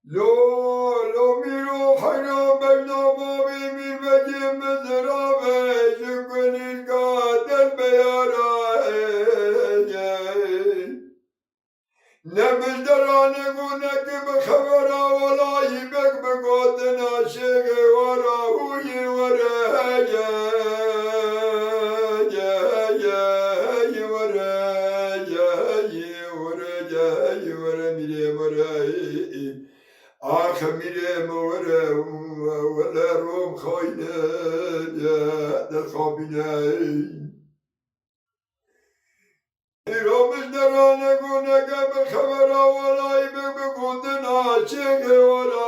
لو ميرو حيران بينما بمير بجي مزرابة شكل القاتل بيارا نمش دراني قولك بخبرا ولا يبك بقوتنا شيخ ورا هوي ورا ورا ميري ورا آخمير مورا ولا روم خاينة يا دخابينة رومش درانة قونك بخبرا ولا يبك بقودنا شيخ ولا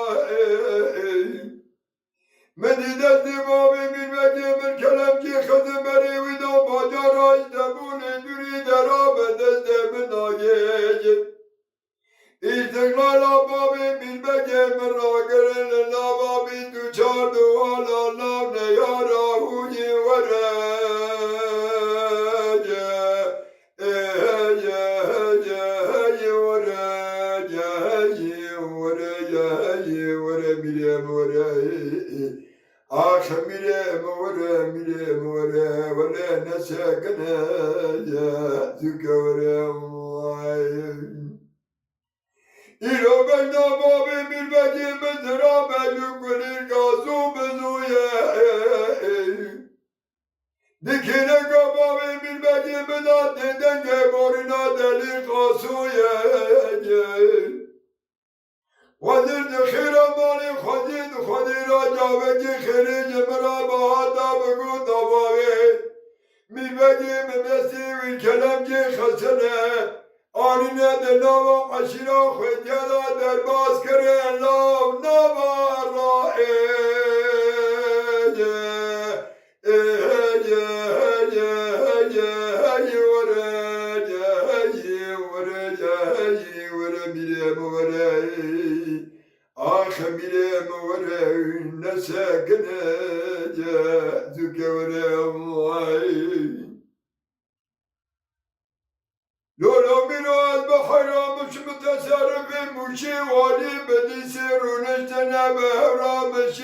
مديدة بابي من وجه من كلام جي خدم بري ودا باجارا يدبون دوري درابة دست من ناجي İstiklal babı bilmece merakerin la babi tüçar duala lavne yara huyi vere Ah mire more vele ne sekne ya zükavre İro beyna babi bilmeci mezra belükulir gazu bezuye Dikine kababi bilmeci mezat denge borina deli kasuye Vadir khira mali khadid khadira javeki khiri jemra bahata begu davaye Bilmeci memesi vil kelamci khasene آنینه دلوا عشیرا خودیالا در باز کرے لام نوارا آخ میره موره نسکنه زکوره لولو میراز به حرامش متصرف موشی والی بدی سرونش تنبه حرامشی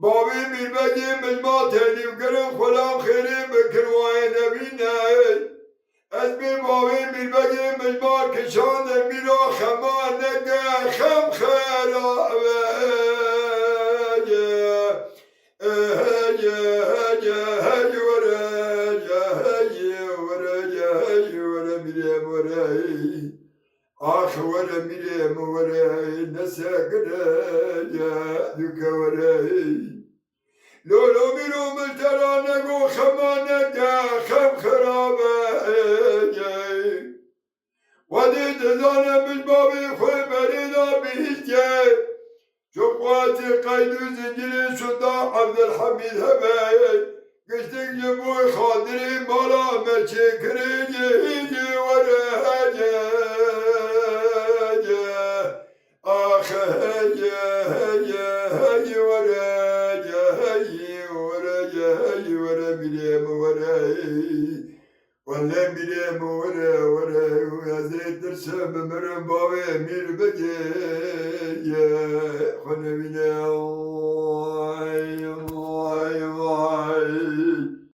بابی میربگی مجمع تلیف کرن خلام خیری بکر وای نبینه از بی بابی میربگی مجمع کشان میرا خمان نگه خم خیرا آخ ورا میره موره نسکره یا دکوره لولو میرو ملترانه گو خمانه که خم خرابه ودی دزانه بجبابی خوی بریدا بیهیجه شقواتي قيد زنجري شدا عبد الحميد هباي قشتك جبوي خاطري مالا مشكري يجي ورا هجا آخ هجا ورا ورا بليم ورا ولا بليم ورا يا زيد درسم مرم بابي مير بجي خنبينا